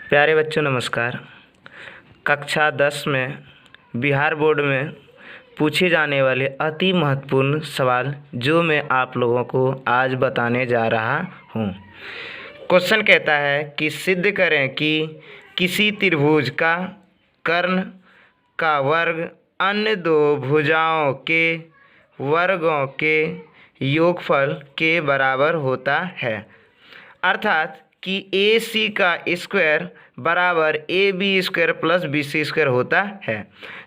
प्यारे बच्चों नमस्कार। कक्षा 10 में बिहार बोर्ड में पूछे जाने वाले अति महत्वपूर्ण सवाल जो मैं आप लोगों को आज बताने जा रहा हूँ। क्वेश्चन कहता है कि सिद्ध करें कि किसी त्रिभुज का कर्ण का वर्ग अन्य दो भुजाओं के वर्गों के योगफल के बराबर होता है। अर्थात कि ए सी का स्क्वायर बराबर A B square plus B C square होता है।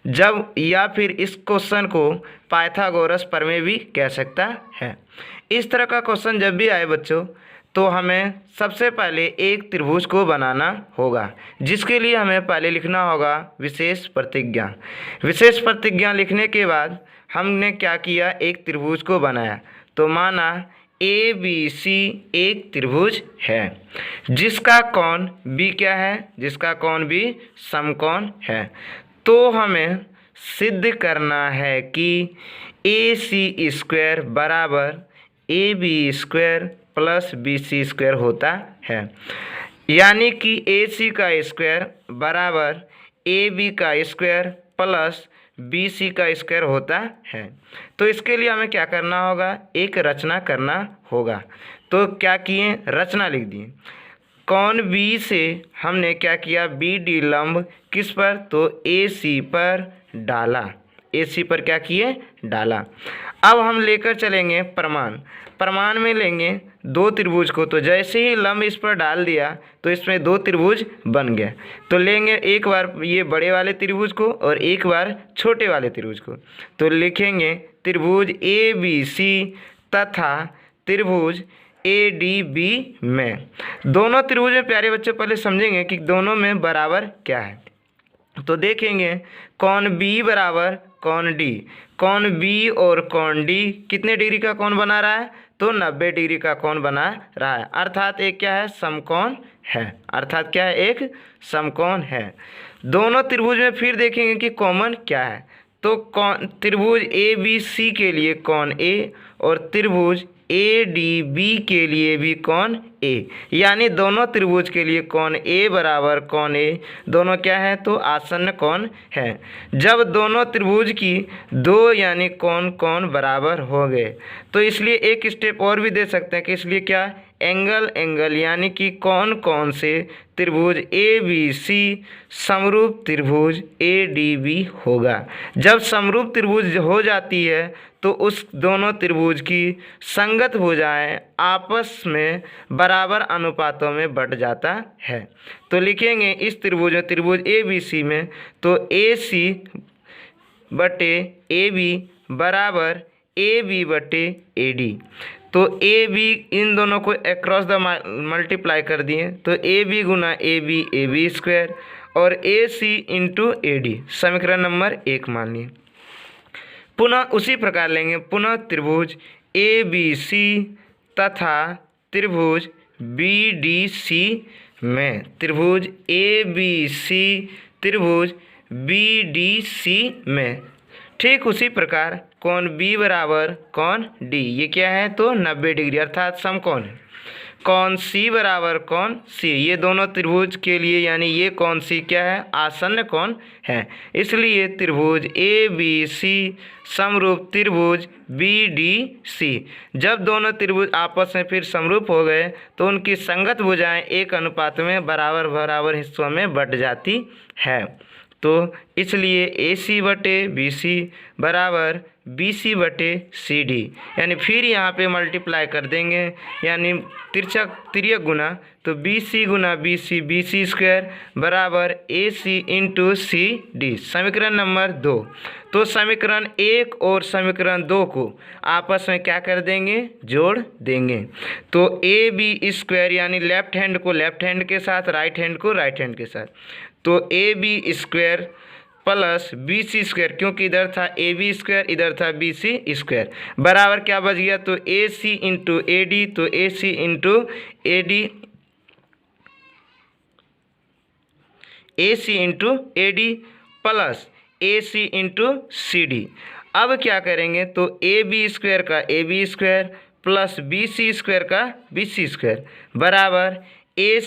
जब या फिर इस क्वेश्चन को पाइथागोरस प्रमेय भी कह सकता है। इस तरह का क्वेश्चन जब भी आए बच्चों तो हमें सबसे पहले एक त्रिभुज को बनाना होगा, जिसके लिए हमें पहले लिखना होगा विशेष प्रतिज्ञा। विशेष प्रतिज्ञा लिखने के बाद हमने क्या किया, एक त्रिभुज को बनाया। तो माना ए बी सी एक त्रिभुज है जिसका कोण बी क्या है, जिसका कोण बी समकोण है। तो हमें सिद्ध करना है कि ए सी स्क्वायर बराबर A B square plus B C square होता है। यानी कि ए सी का स्क्वायर बराबर ए बी का स्क्वायर प्लस बी सी का स्क्वायर होता है। तो इसके लिए हमें क्या करना होगा, एक रचना करना होगा। तो क्या किए, रचना लिख दिए। कोण बी से हमने क्या किया, बी डी लंब किस पर, तो ए सी पर डाला। ए सी पर क्या किए, डाला। अब हम लेकर चलेंगे प्रमाण। प्रमाण में लेंगे दो त्रिभुज को। तो जैसे ही लंब इस पर डाल दिया तो इसमें दो त्रिभुज बन गया। तो लेंगे एक बार ये बड़े वाले त्रिभुज को और एक बार छोटे वाले त्रिभुज को। तो लिखेंगे त्रिभुज ए बी सी तथा त्रिभुज ए डी बी में। दोनों त्रिभुज में प्यारे बच्चों पहले समझेंगे कि दोनों में बराबर क्या है। तो देखेंगे कोण बी बराबर कोण डी। कोण बी और कोण डी कितने डिग्री का कोण बना रहा है, तो 90 डिग्री का कोण बना रहा है। अर्थात एक क्या है, समकोण है। अर्थात क्या है, एक समकोण है। दोनों त्रिभुज में फिर देखेंगे कि कॉमन क्या है। तो त्रिभुज ए बी सी के लिए कोण ए और त्रिभुज ए डी बी के लिए भी कोण ए, यानी दोनों त्रिभुज के लिए कोण ए बराबर कोण ए दोनों क्या है, तो आसन्न कोण है। जब दोनों त्रिभुज की दो यानी कोण बराबर हो गए तो इसलिए एक स्टेप और भी दे सकते हैं कि इसलिए क्या, एंगल यानी कि कोण से त्रिभुज ए बी सी समरूप त्रिभुज ए डी बी होगा। जब समरूप त्रिभुज हो जाती है तो उस दोनों त्रिभुज की संगत भुजाएं आपस में बराबर अनुपातों में बट जाता है। तो लिखेंगे इस त्रिभुज ए बी सी में, तो ए सी बटे ए बी बराबर ए बी बटे ए डी। तो ए बी इन दोनों को अक्रॉस द मल्टीप्लाई कर दिए, तो ए बी गुना ए बी स्क्वायर और A C into A D समीकरण नंबर 1 मान लिए। पुनः उसी प्रकार लेंगे, पुनः त्रिभुज ए बी सी तथा त्रिभुज बी डी सी में। त्रिभुज ए बी सी त्रिभुज बी डी सी में ठीक उसी प्रकार कोण बी बराबर कोण डी, ये क्या है, तो 90 डिग्री अर्थात समकोण है। कोण सी बराबर कोण सी, ये दोनों त्रिभुज के लिए यानी ये कोण सी क्या है, आसन्न कोण है। इसलिए त्रिभुज ए बी सी समरूप त्रिभुज बी डी सी। जब दोनों त्रिभुज आपस में फिर समरूप हो गए तो उनकी संगत भुजाएं एक अनुपात में बराबर हिस्सों में बट जाती है। तो इसलिए ए सी बटे बी सी बराबर बी सी बटे सी डी, यानी फिर यहाँ पे मल्टीप्लाई कर देंगे यानी तिर्यक गुना, तो बी सी गुना बी सी स्क्वायर बराबर A C into C D समीकरण नंबर 2। तो समीकरण 1 और समीकरण 2 को आपस में क्या कर देंगे, जोड़ देंगे। तो ए बी स्क्वायर यानी लेफ्ट हैंड को लेफ्ट हैंड के साथ, राइट हैंड को राइट हैंड के साथ, तो A B square plus B C square, क्योंकि इधर था ए बी स्क्वायर इधर था बी सी स्क्वायर बराबर क्या बच गया, तो A C into A D, तो A C into A D, A C into A D plus A C into C D. अब क्या करेंगे, तो ए बी स्क्वायर का A B square plus B C square का B C square बराबर A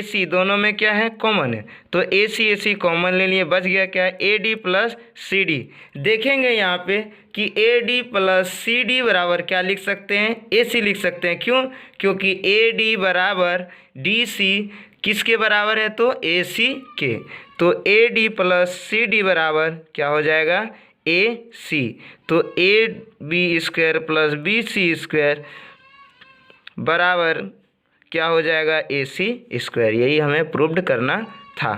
सी दोनों में क्या है, कॉमन है, तो ए सी कॉमन ले लिए, बच गया क्या, A D plus C D. देखेंगे यहाँ पे कि A D plus C D बराबर क्या लिख सकते हैं, ए सी लिख सकते हैं। क्यों, क्योंकि ए डी बराबर डी सी किसके बराबर है, तो ए सी के, तो A D plus C D बराबर क्या हो जाएगा, ए सी। तो A B square plus B C square बराबर क्या हो जाएगा, ए सी स्क्वायर। यही हमें प्रूव्ड करना था।